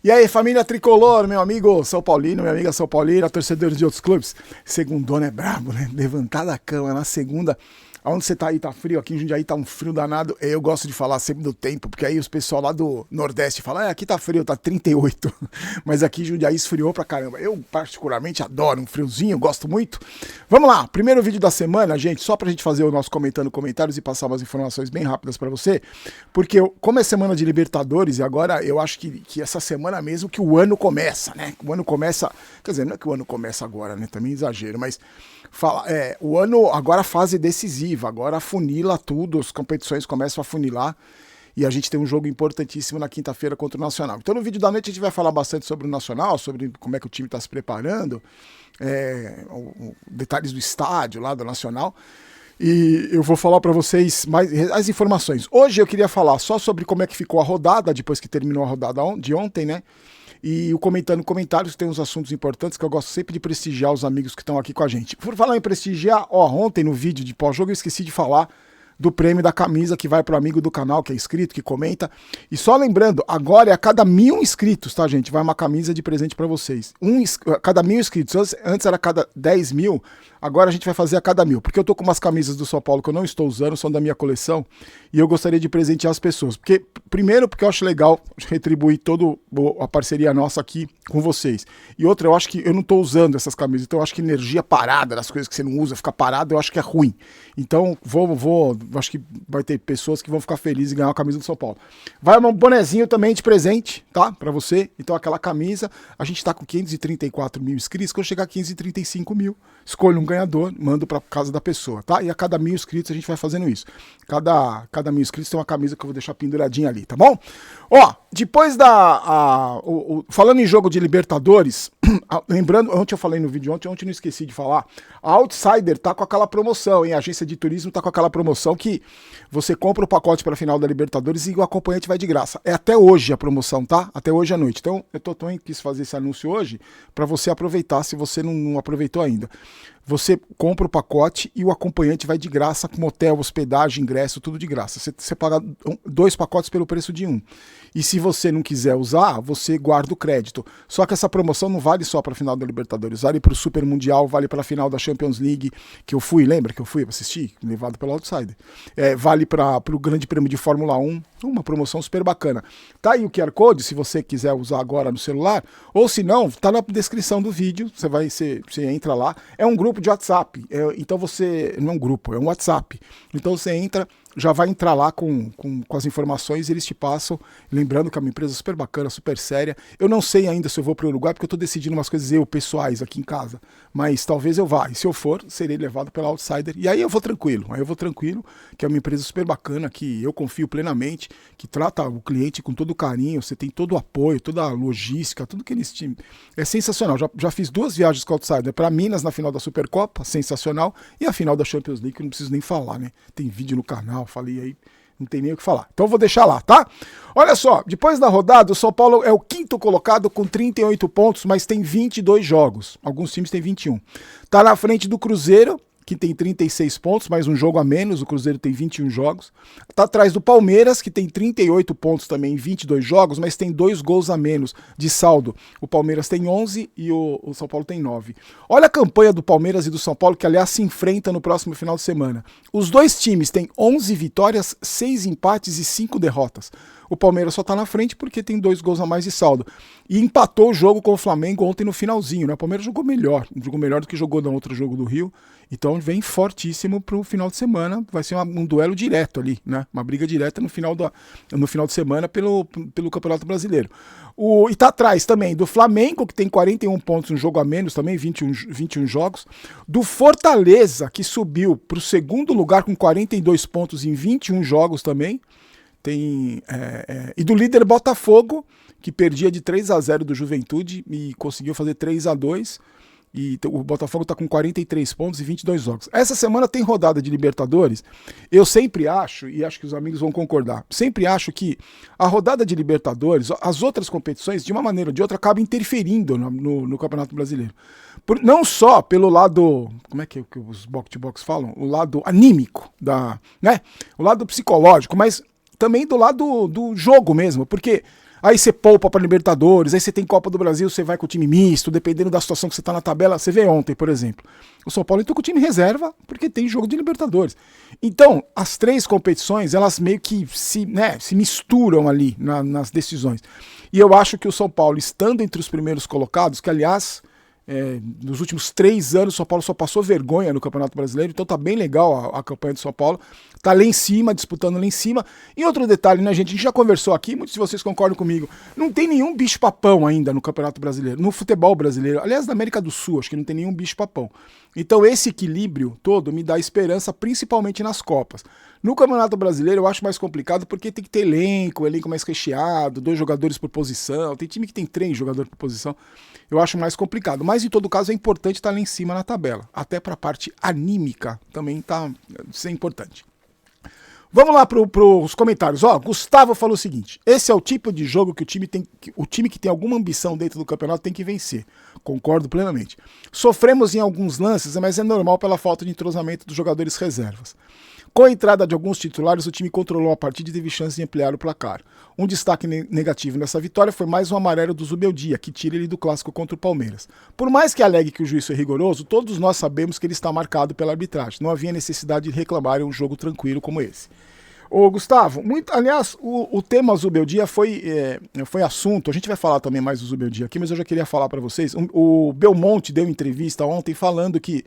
E aí, família tricolor, meu amigo São Paulino, minha amiga São Paulina, torcedores de outros clubes. Segundona é brabo, né? Levantar da cama na segunda. Onde você tá aí, tá frio? Aqui em Jundiaí tá um frio danado. Eu gosto de falar sempre do tempo, porque aí os pessoal lá do Nordeste falam, aqui tá frio, tá 38. Mas aqui em Jundiaí esfriou pra caramba. Eu particularmente adoro um friozinho, gosto muito. Vamos lá, primeiro vídeo da semana, gente, só pra gente fazer o nosso comentando comentários e passar umas informações bem rápidas pra você. Porque como é semana de Libertadores, e agora eu acho que essa semana mesmo que o ano começa, né? O ano começa, quer dizer, não é que o ano começa agora, né? Também exagero, mas o ano agora a fase decisiva, agora afunila tudo, as competições começam a funilar e a gente tem um jogo importantíssimo na quinta-feira contra o Nacional. Então no vídeo da noite a gente vai falar bastante sobre o Nacional, sobre como é que o time está se preparando, detalhes do estádio lá do Nacional. E eu vou falar para vocês mais as informações. Hoje eu queria falar só sobre como é que ficou a rodada, depois que terminou a rodada de ontem, né? E o comentando comentários, tem uns assuntos importantes que eu gosto sempre de prestigiar os amigos que estão aqui com a gente. Por falar em prestigiar, ontem no vídeo de pós-jogo eu esqueci de falar do prêmio da camisa que vai pro amigo do canal, que é inscrito, que comenta. E só lembrando, agora é a cada 1000 inscritos, tá, gente? Vai uma camisa de presente para vocês. Cada 1000 inscritos. Antes era cada 10 mil, agora a gente vai fazer a cada 1000. Porque eu tô com umas camisas do São Paulo que eu não estou usando, são da minha coleção. E eu gostaria de presentear as pessoas. Primeiro, porque eu acho legal retribuir toda a parceria nossa aqui com vocês. E outra, eu acho que eu não tô usando essas camisas. Então eu acho que energia parada, das coisas que você não usa, ficar parado, eu acho que é ruim. Então, acho que vai ter pessoas que vão ficar felizes em ganhar uma camisa do São Paulo. Vai um bonezinho também de presente, tá? Pra você. Então aquela camisa, a gente tá com 534 mil inscritos, quando chegar a 535 mil, escolho um ganhador, mando pra casa da pessoa, tá? E a cada 1000 inscritos a gente vai fazendo isso. Cada 1000 inscritos tem uma camisa que eu vou deixar penduradinha ali, tá bom? Depois falando em jogo de Libertadores, lembrando, ontem eu falei no vídeo, ontem eu não esqueci de falar, a Outsider tá com aquela promoção, hein? A agência de turismo tá com aquela promoção que você compra o pacote para a final da Libertadores e o acompanhante vai de graça. É até hoje a promoção, tá? Até hoje à noite. Então, eu também quis fazer esse anúncio hoje para você aproveitar, se você não aproveitou ainda. Você compra o pacote e o acompanhante vai de graça, com hotel, hospedagem, ingresso, tudo de graça. Você paga 2 pacotes pelo preço de um. E se você não quiser usar, você guarda o crédito. Só que essa promoção não vale só para a final da Libertadores, vale para o Super Mundial, vale para a final da Champions League, que eu fui, lembra que eu fui assistir? Levado pelo Outsider. Vale para o Grande Prêmio de Fórmula 1, uma promoção super bacana. Tá aí o QR Code, se você quiser usar agora no celular, ou se não, tá na descrição do vídeo, você entra lá. É um grupo de WhatsApp, então você, não é um grupo, é um WhatsApp. Então você entra, já vai entrar lá com as informações e eles te passam. Lembrando que é uma empresa super bacana, super séria. Eu não sei ainda se eu vou para o Uruguai, porque eu estou decidindo umas coisas pessoais aqui em casa. Mas talvez eu vá. E se eu for, serei levado pela Outsider. E aí eu vou tranquilo. Que é uma empresa super bacana, que eu confio plenamente, que trata o cliente com todo carinho, você tem todo o apoio, toda a logística, tudo que eles tinham. É sensacional. Já fiz 2 viagens com a Outsider para Minas na final da Supercopa, sensacional. E a final da Champions League, que eu não preciso nem falar, né? Tem vídeo no canal, falei aí, não tem nem o que falar. Então eu vou deixar lá, tá? Olha só, depois da rodada, o São Paulo é o 5º colocado com 38 pontos, mas tem 22 jogos. Alguns times têm 21. Tá na frente do Cruzeiro, que tem 36 pontos, mais um jogo a menos, o Cruzeiro tem 21 jogos. Tá atrás do Palmeiras, que tem 38 pontos também em 22 jogos, mas tem 2 gols a menos de saldo. O Palmeiras tem 11 e o São Paulo tem 9. Olha a campanha do Palmeiras e do São Paulo, que aliás se enfrenta no próximo final de semana. Os dois times têm 11 vitórias, 6 empates e 5 derrotas. O Palmeiras só tá na frente porque tem 2 gols a mais de saldo. E empatou o jogo com o Flamengo ontem no finalzinho, né? O Palmeiras jogou melhor do que jogou no outro jogo do Rio. Então vem fortíssimo pro final de semana. Vai ser um duelo direto ali, né? Uma briga direta no final de semana pelo Campeonato Brasileiro. E tá atrás também do Flamengo, que tem 41 pontos, um jogo a menos também, 21 jogos. Do Fortaleza, que subiu pro 2º lugar com 42 pontos em 21 jogos também. E do líder Botafogo, que perdia de 3-0 do Juventude e conseguiu fazer 3-2. E o Botafogo está com 43 pontos e 22 jogos. Essa semana tem rodada de Libertadores. Eu sempre acho, e acho que os amigos vão concordar, sempre acho que a rodada de Libertadores, as outras competições, de uma maneira ou de outra, acabam interferindo no Campeonato Brasileiro. Não só pelo lado, como é que os box-to-box falam? O lado anímico, né? O lado psicológico, mas também do lado do jogo mesmo, porque Aí você poupa para Libertadores, aí você tem Copa do Brasil, você vai com o time misto, dependendo da situação que você tá na tabela. Você vê ontem, por exemplo, o São Paulo entrou com o time reserva porque tem jogo de Libertadores. Então, as três competições, elas meio que se misturam ali nas decisões. E eu acho que o São Paulo, estando entre os primeiros colocados, que aliás, nos últimos 3 anos o São Paulo só passou vergonha no Campeonato Brasileiro, então tá bem legal a campanha do São Paulo, tá lá em cima, disputando lá em cima. E outro detalhe, né, gente, a gente já conversou aqui, muitos de vocês concordam comigo, não tem nenhum bicho-papão ainda no Campeonato Brasileiro, no futebol brasileiro, aliás, na América do Sul, acho que não tem nenhum bicho-papão. Então esse equilíbrio todo me dá esperança, principalmente nas Copas. No Campeonato Brasileiro eu acho mais complicado porque tem que ter elenco mais recheado, 2 jogadores por posição, tem time que tem 3 jogadores por posição, eu acho mais complicado. Mas em todo caso é importante estar lá em cima na tabela, até para a parte anímica também isso é importante. Vamos lá para os comentários. Gustavo falou o seguinte: esse é o tipo de jogo que o time que tem alguma ambição dentro do campeonato tem que vencer. Concordo plenamente. Sofremos em alguns lances, mas é normal pela falta de entrosamento dos jogadores reservas. Com a entrada de alguns titulares, o time controlou a partida e teve chance de ampliar o placar. Um destaque negativo nessa vitória foi mais um amarelo do Zubeldia, que tira ele do clássico contra o Palmeiras. Por mais que alegue que o juiz foi rigoroso, todos nós sabemos que ele está marcado pela arbitragem. Não havia necessidade de reclamar um jogo tranquilo como esse. Ô Gustavo, aliás, o tema Zubeldia foi assunto, a gente vai falar também mais do Zubeldia aqui, mas eu já queria falar para vocês. O Belmonte deu entrevista ontem falando que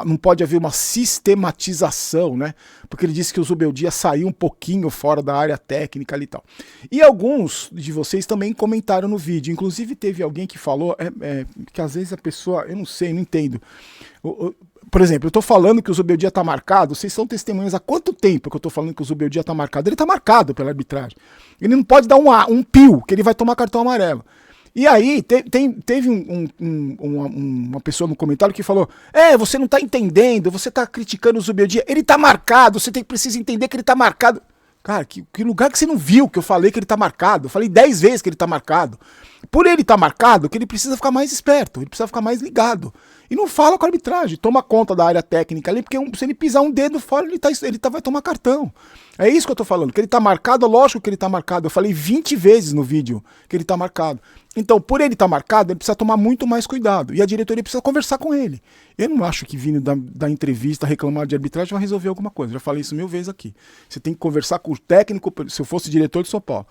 não pode haver uma sistematização, né? Porque ele disse que o Zubeldia saiu um pouquinho fora da área técnica ali e tal. E alguns de vocês também comentaram no vídeo, inclusive teve alguém que falou que às vezes a pessoa, eu não sei, não entendo. Por exemplo, eu tô falando que o Zubeldia tá marcado, vocês são testemunhas há quanto tempo que eu tô falando que o Zubeldia tá marcado? Ele tá marcado pela arbitragem. Ele não pode dar um pio, que ele vai tomar cartão amarelo. E aí, teve uma pessoa no comentário que falou: você não tá entendendo, você tá criticando o Zubeldia, ele tá marcado, você precisa entender que ele tá marcado. Cara, que lugar que você não viu que eu falei que ele tá marcado? Eu falei 10 vezes que ele tá marcado. Por ele tá marcado, que ele precisa ficar mais esperto, ele precisa ficar mais ligado. E não fala com a arbitragem, toma conta da área técnica ali, porque se ele pisar um dedo fora, vai tomar cartão. É isso que eu tô falando, que ele tá marcado, lógico que ele tá marcado. Eu falei 20 vezes no vídeo que ele tá marcado. Então, por ele estar marcado, ele precisa tomar muito mais cuidado. E a diretoria precisa conversar com ele. Eu não acho que vindo da entrevista reclamar de arbitragem vai resolver alguma coisa. Já falei isso 1000 vezes aqui. Você tem que conversar com o técnico, se eu fosse diretor de São Paulo.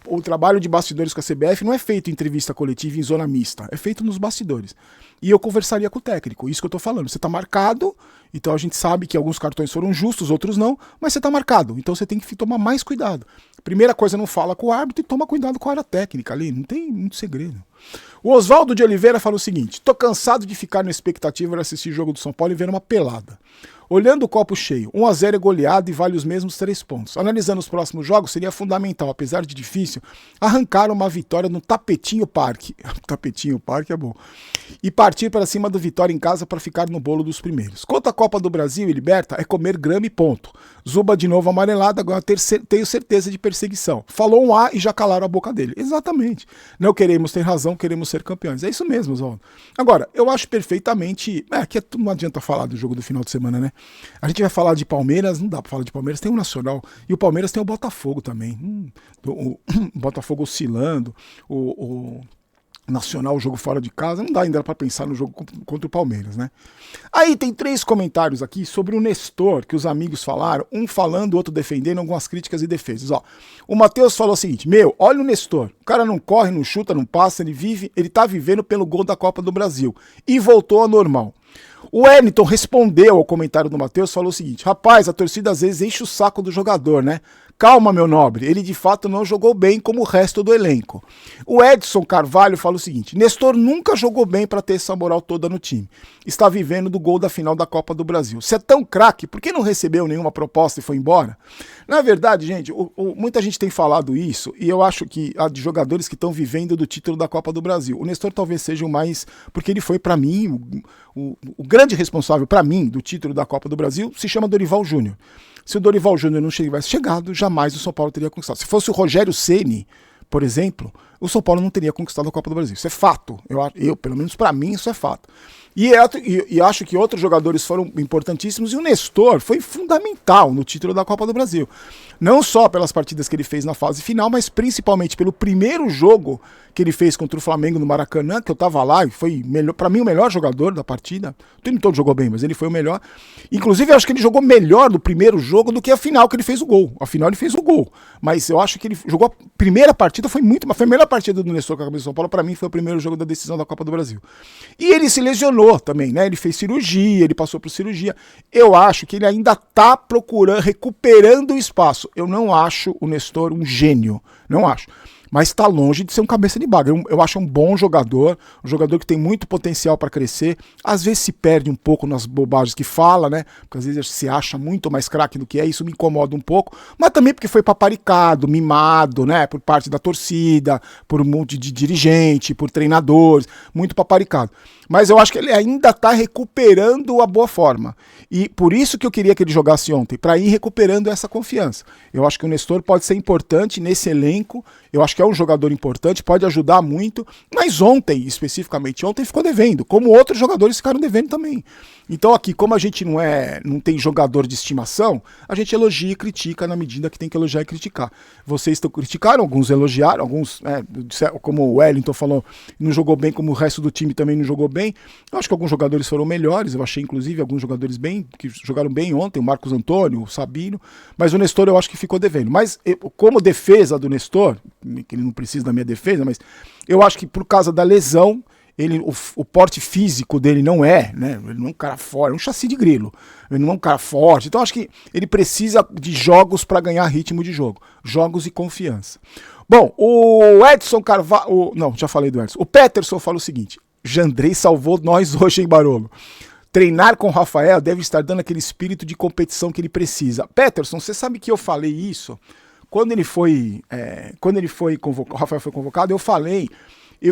O trabalho de bastidores com a CBF não é feito em entrevista coletiva em zona mista, é feito nos bastidores. E eu conversaria com o técnico, isso que eu tô falando. Você tá marcado, então a gente sabe que alguns cartões foram justos, outros não, mas você tá marcado, então você tem que tomar mais cuidado. Primeira coisa, não fala com o árbitro e toma cuidado com a área técnica ali, não tem muito segredo. O Oswaldo de Oliveira fala o seguinte: tô cansado de ficar na expectativa de assistir o jogo do São Paulo e ver uma pelada. Olhando o copo cheio, 1-0 é goleado e vale os mesmos 3 pontos. Analisando os próximos jogos, seria fundamental, apesar de difícil, arrancar uma vitória no Tapetinho Parque. Tapetinho Parque é bom. E partir para cima do Vitória em casa para ficar no bolo dos primeiros. Quanto à Copa do Brasil e Liberta, é comer grama e ponto. Zuba de novo amarelado, agora tenho certeza de perseguição. Falou um A e já calaram a boca dele. Exatamente. Não queremos ter razão, queremos ser campeões. É isso mesmo, Oswaldo. Agora, eu acho perfeitamente... Aqui não adianta falar do jogo do final de semana, né? A gente vai falar de Palmeiras, não dá pra falar de Palmeiras, tem o Nacional, e o Palmeiras tem o Botafogo também. O Botafogo oscilando, o Nacional, o jogo fora de casa, não dá ainda pra pensar no jogo contra o Palmeiras, né? Aí tem 3 comentários aqui sobre o Nestor, que os amigos falaram, um falando, outro defendendo, algumas críticas e defesas. O Matheus falou o seguinte: olha o Nestor, o cara não corre, não chuta, não passa, ele tá vivendo pelo gol da Copa do Brasil, e voltou ao normal. O Wellington respondeu ao comentário do Matheus, falou o seguinte: rapaz, a torcida às vezes enche o saco do jogador, né? Calma, meu nobre, ele de fato não jogou bem como o resto do elenco. O Edson Carvalho fala o seguinte: Nestor nunca jogou bem para ter essa moral toda no time. Está vivendo do gol da final da Copa do Brasil. Se é tão craque, por que não recebeu nenhuma proposta e foi embora? Na verdade, gente, muita gente tem falado isso, e eu acho que há de jogadores que estão vivendo do título da Copa do Brasil. O Nestor talvez seja o mais, porque ele foi, para mim, o grande responsável, para mim, do título da Copa do Brasil, se chama Dorival Júnior. Se o Dorival Júnior não tivesse chegado, jamais o São Paulo teria conquistado. Se fosse o Rogério Ceni, por exemplo, o São Paulo não teria conquistado a Copa do Brasil. Isso é fato. Eu pelo menos para mim, isso é fato. E acho que outros jogadores foram importantíssimos e o Nestor foi fundamental no título da Copa do Brasil. Não só pelas partidas que ele fez na fase final, mas principalmente pelo primeiro jogo que ele fez contra o Flamengo no Maracanã, que eu tava lá e foi, para mim, o melhor jogador da partida. O time todo jogou bem, mas ele foi o melhor. Inclusive, eu acho que ele jogou melhor no primeiro jogo do que a final que ele fez o gol. Afinal, ele fez o gol. Mas eu acho que ele jogou a primeira partida, foi a melhor partida do Nestor com a camisa do São Paulo. Para mim, foi o primeiro jogo da decisão da Copa do Brasil. E ele se lesionou também, né? Ele fez cirurgia, ele passou por cirurgia. Eu acho que ele ainda tá recuperando o espaço. Eu não acho o Nestor um gênio, não acho. Mas está longe de ser um cabeça de baga. Eu acho um bom jogador, um jogador que tem muito potencial para crescer. Às vezes se perde um pouco nas bobagens que fala, né? Porque às vezes se acha muito mais craque do que é, isso me incomoda um pouco. Mas também porque foi paparicado, mimado, né? Por parte da torcida, por um monte de dirigente, por treinadores, muito paparicado. Mas eu acho que ele ainda está recuperando a boa forma. E por isso que eu queria que ele jogasse ontem, para ir recuperando essa confiança. Eu acho que o Nestor pode ser importante nesse elenco, eu acho que é um jogador importante, pode ajudar muito, mas ontem, especificamente ontem, ficou devendo, como outros jogadores ficaram devendo também. Então aqui, como a gente não tem jogador de estimação, a gente elogia e critica na medida que tem que elogiar e criticar. Vocês criticaram, alguns elogiaram, alguns, como o Wellington falou, não jogou bem, como o resto do time também não jogou bem. Eu acho que alguns jogadores foram melhores, eu achei inclusive alguns jogadores que jogaram bem ontem, o Marcos Antônio, o Sabino, mas o Nestor eu acho que ficou devendo. Mas como defesa do Nestor, que ele não precisa da minha defesa, mas eu acho que por causa da lesão, o porte físico dele não é, né? Ele não é um cara forte, é um chassi de grilo. Ele não é um cara forte. Então acho que ele precisa de jogos para ganhar ritmo de jogo. Jogos e confiança. Bom, o Edson Carvalho... Não, já falei do Edson. O Peterson fala o seguinte: Jandrei salvou nós hoje, hein, Barolo? Treinar com o Rafael deve estar dando aquele espírito de competição que ele precisa. Peterson, você sabe que eu falei isso? Quando ele foi convocado, o Rafael foi convocado, eu falei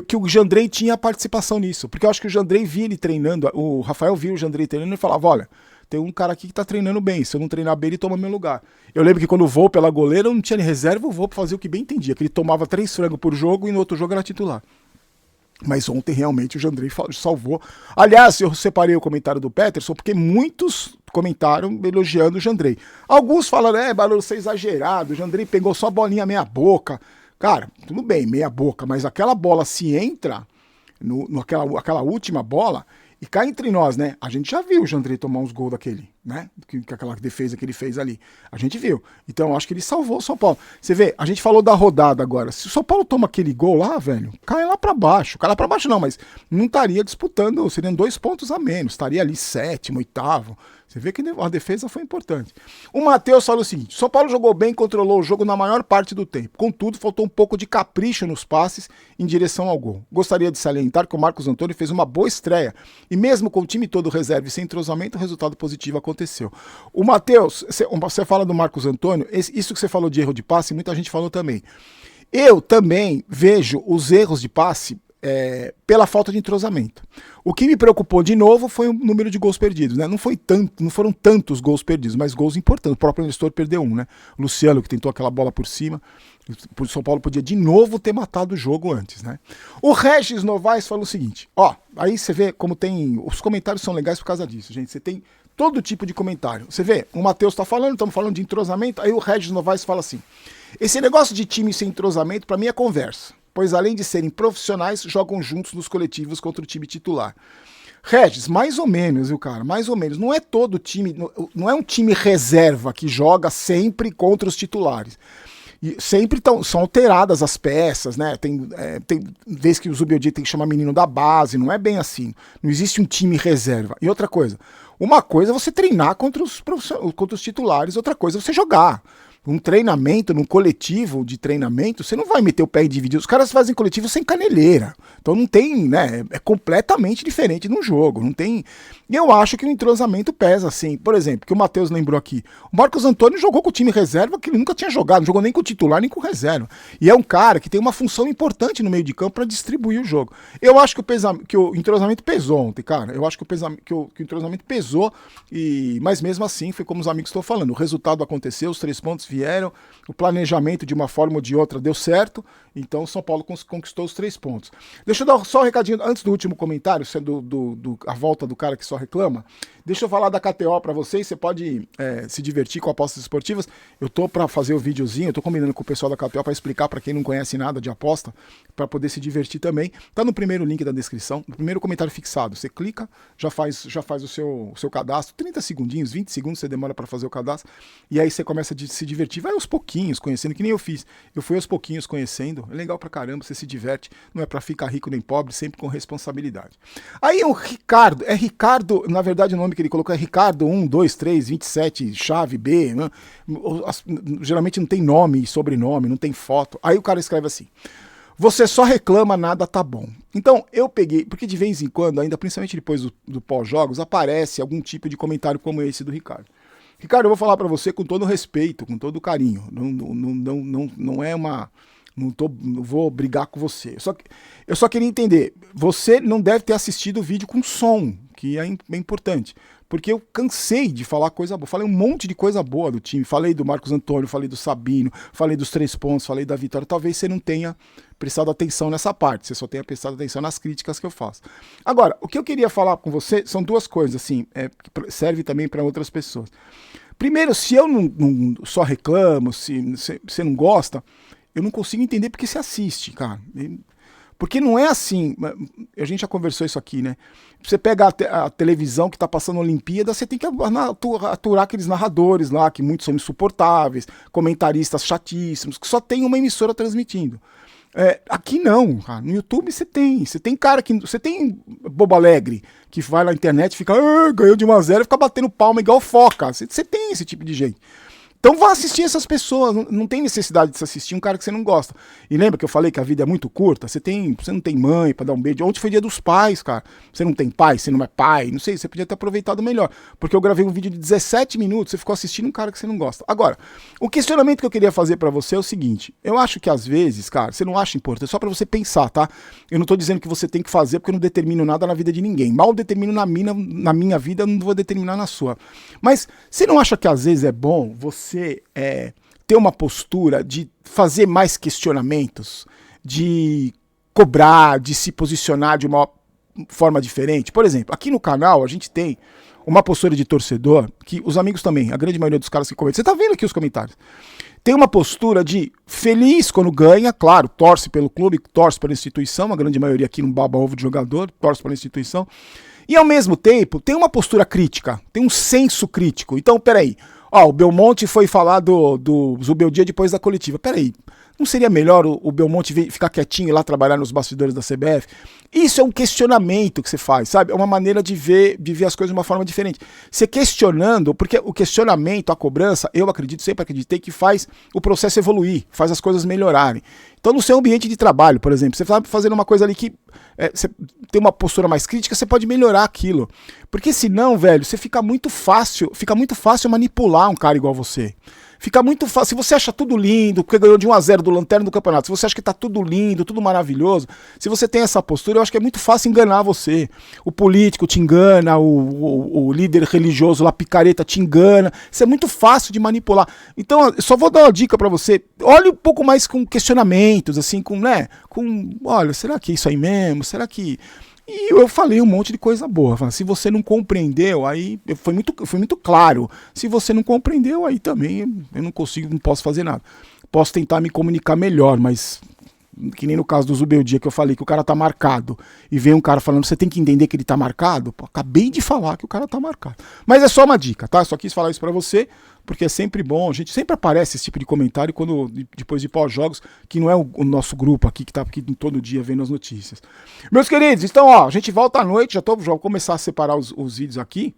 que o Jandrei tinha participação nisso, porque eu acho que o Jandrei via ele treinando, o Rafael via o Jandrei treinando e falava, olha, tem um cara aqui que tá treinando bem, se eu não treinar bem ele toma meu lugar. Eu lembro que quando o Volpe pela goleira, eu não tinha reserva, o Volpe fazia o que bem entendia, que ele tomava 3 frangos por jogo e no outro jogo era titular. Mas ontem realmente o Jandrei salvou. Aliás, eu separei o comentário do Peterson porque muitos comentaram elogiando o Jandrei. Alguns falaram, Barulho, você é exagerado, o Jandrei pegou só a bolinha meia boca. Cara, tudo bem, meia boca, mas aquela bola se entra, aquela última bola, e cá entre nós, né? A gente já viu o Jandrei tomar uns gols daquele, né? Aquela defesa que ele fez ali. A gente viu. Então eu acho que ele salvou o São Paulo. Você vê, a gente falou da rodada agora. Se o São Paulo toma aquele gol lá, velho, cai lá pra baixo. Cai lá pra baixo não, mas não estaria disputando, seriam 2 pontos a menos. Estaria ali 7º, 8º. Você vê que a defesa foi importante. O Matheus fala o seguinte: São Paulo jogou bem, controlou o jogo na maior parte do tempo. Contudo, faltou um pouco de capricho nos passes em direção ao gol. Gostaria de salientar que o Marcos Antônio fez uma boa estreia. E mesmo com o time todo reserva e sem entrosamento, o resultado positivo aconteceu. O Matheus, você fala do Marcos Antônio, isso que você falou de erro de passe, muita gente falou também. Eu também vejo os erros de passe pela falta de entrosamento. O que me preocupou de novo foi o número de gols perdidos, né? Não foram tantos gols perdidos, mas gols importantes. O próprio Nestor perdeu um, né? O Luciano, que tentou aquela bola por cima. O São Paulo podia de novo ter matado o jogo antes, né? O Regis Novaes falou o seguinte: aí você vê como tem. Os comentários são legais por causa disso, gente. Você tem todo tipo de comentário. Você vê, o Matheus tá falando, estamos falando de entrosamento, aí o Regis Novaes fala assim: esse negócio de time sem entrosamento, para mim, é conversa. Pois além de serem profissionais, jogam juntos nos coletivos contra o time titular. Regis, mais ou menos, viu, cara? Mais ou menos. Não é todo time, não é um time reserva que joga sempre contra os titulares. E sempre são alteradas as peças, né? Tem vez que o Zubeldia tem que chamar menino da base, não é bem assim. Não existe um time reserva. E outra coisa, uma coisa é você treinar contra os titulares, outra coisa é você jogar. Um treinamento, num coletivo de treinamento, você não vai meter o pé e dividir. Os caras fazem coletivo sem caneleira. Então não tem, né? É completamente diferente num jogo. Não tem. E eu acho que o entrosamento pesa, assim. Por exemplo, que o Matheus lembrou aqui. O Marcos Antônio jogou com o time reserva que ele nunca tinha jogado. Não jogou nem com o titular, nem com o reserva. E é um cara que tem uma função importante no meio de campo para distribuir o jogo. Eu acho que o entrosamento pesou ontem, cara. Eu acho que o entrosamento pesou. Mas mesmo assim, foi como os amigos estão falando. O resultado aconteceu, os 3 pontos vieram, o planejamento de uma forma ou de outra deu certo Então o São Paulo conquistou os 3 pontos. Deixa eu dar só um recadinho antes do último comentário, a volta do cara que só reclama. Deixa eu falar da KTO para vocês, você pode se divertir com apostas esportivas. Eu tô para fazer o videozinho, eu tô combinando com o pessoal da KTO para explicar para quem não conhece nada de aposta, para poder se divertir também. Tá no primeiro link da descrição, no primeiro comentário fixado. Você clica, já faz o seu cadastro, 30 segundinhos, 20 segundos você demora para fazer o cadastro, e aí você começa a se divertir, vai aos pouquinhos conhecendo, que nem eu fiz. Eu fui aos pouquinhos conhecendo, é legal pra caramba, você se diverte, não é para ficar rico nem pobre, sempre com responsabilidade. Aí o Ricardo, na verdade o nome que ele colocou é Ricardo 1, 2, 3, 27, chave B, né? Geralmente não tem nome e sobrenome, não tem foto. Aí o cara escreve assim: você só reclama, nada tá bom. Então eu peguei, porque de vez em quando, ainda principalmente depois do pós-jogos, aparece algum tipo de comentário como esse do Ricardo. Ricardo, eu vou falar para você com todo respeito, com todo carinho. Não é uma... Não vou brigar com você. Eu só queria entender, você não deve ter assistido o vídeo com som, que é importante. Porque eu cansei de falar coisa boa. Falei um monte de coisa boa do time. Falei do Marcos Antônio, falei do Sabino, falei dos 3 pontos, falei da vitória. Talvez você não tenha prestado atenção nessa parte. Você só tenha prestado atenção nas críticas que eu faço. Agora, o que eu queria falar com você são 2 coisas, assim, que serve também para outras pessoas. Primeiro, se eu não só reclamo, se você não gosta, eu não consigo entender porque você assiste, cara. Porque não é assim, a gente já conversou isso aqui, né? Você pega a televisão que tá passando a Olimpíada, você tem que aturar aqueles narradores lá, que muitos são insuportáveis, comentaristas chatíssimos, que só tem uma emissora transmitindo. Aqui não, cara. No YouTube você tem cara que... Você tem bobo alegre, que vai na internet e fica... ganhou de 1-0 e fica batendo palma igual foca. Você tem esse tipo de gente. Então vá assistir essas pessoas, não tem necessidade de se assistir um cara que você não gosta. E lembra que eu falei que a vida é muito curta? Você não tem mãe pra dar um beijo. Ontem foi dia dos pais, cara. Você não tem pai, você não é pai, não sei, você podia ter aproveitado melhor. Porque eu gravei um vídeo de 17 minutos, você ficou assistindo um cara que você não gosta. Agora, o questionamento que eu queria fazer pra você é o seguinte, eu acho que às vezes, cara, você não acha importante, é só pra você pensar, tá? Eu não tô dizendo que você tem que fazer porque eu não determino nada na vida de ninguém. Mal determino na minha vida, eu não vou determinar na sua. Mas você não acha que às vezes é bom você ter uma postura de fazer mais questionamentos, de cobrar, de se posicionar de uma forma diferente? Por exemplo, aqui no canal a gente tem uma postura de torcedor, que os amigos também, a grande maioria dos caras que comentam, você tá vendo aqui os comentários, tem uma postura de feliz quando ganha, claro, torce pelo clube, torce pela instituição, a grande maioria aqui não baba ovo de jogador, torce pela instituição, e ao mesmo tempo tem uma postura crítica, tem um senso crítico. Então, peraí, o Belmonte foi falar do Zubeldia depois da coletiva. Peraí, não seria melhor o Belmonte ficar quietinho e lá trabalhar nos bastidores da CBF? Isso é um questionamento que você faz, sabe? É uma maneira de ver as coisas de uma forma diferente. Você questionando, porque o questionamento, a cobrança, eu acredito, sempre acreditei que faz o processo evoluir, faz as coisas melhorarem. Então no seu ambiente de trabalho, por exemplo, você está fazendo uma coisa ali que você tem uma postura mais crítica, você pode melhorar aquilo. Porque senão, velho, fica muito fácil manipular um cara igual você. Fica muito fácil. Se você acha tudo lindo, porque ganhou de 1-0 do Lanterna do campeonato, se você acha que tá tudo lindo, tudo maravilhoso, se você tem essa postura, eu acho que é muito fácil enganar você. O político te engana, o líder religioso lá, picareta, te engana. Isso é muito fácil de manipular. Então, eu só vou dar uma dica pra você. Olhe um pouco mais com questionamentos, assim, olha, será que é isso aí mesmo? Será que... E eu falei um monte de coisa boa. Se você não compreendeu, aí foi muito claro. Se você não compreendeu, aí também eu não posso fazer nada. Posso tentar me comunicar melhor, mas que nem no caso do Zubeldia, que eu falei que o cara tá marcado, e vem um cara falando, você tem que entender que ele tá marcado. Pô, acabei de falar que o cara tá marcado. Mas é só uma dica, tá? Só quis falar isso pra você, porque é sempre bom, a gente sempre aparece esse tipo de comentário depois de pós-jogos, que não é o nosso grupo aqui, que tá aqui todo dia vendo as notícias. Meus queridos, então, a gente volta à noite, já vou começar a separar os vídeos aqui.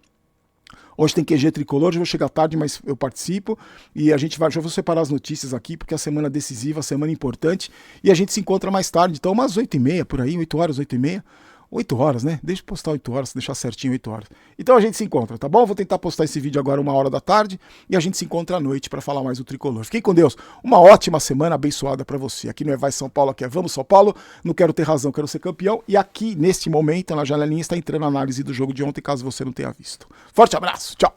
Hoje tem QG Tricolor, já vou chegar tarde, mas eu participo. E já vou separar as notícias aqui, porque é a semana decisiva, a semana importante. E a gente se encontra mais tarde, então umas 8h30, por aí, 8 horas, 8h30. 8 horas, né? Deixa eu postar 8 horas, deixar certinho 8 horas. Então a gente se encontra, tá bom? Vou tentar postar esse vídeo agora 1h da tarde e a gente se encontra à noite para falar mais do Tricolor. Fiquem com Deus. Uma ótima semana abençoada para você. Aqui não é Vai São Paulo, aqui é Vamos São Paulo. Não quero ter razão, quero ser campeão. E aqui, neste momento, na janelinha, está entrando a análise do jogo de ontem, caso você não tenha visto. Forte abraço, tchau!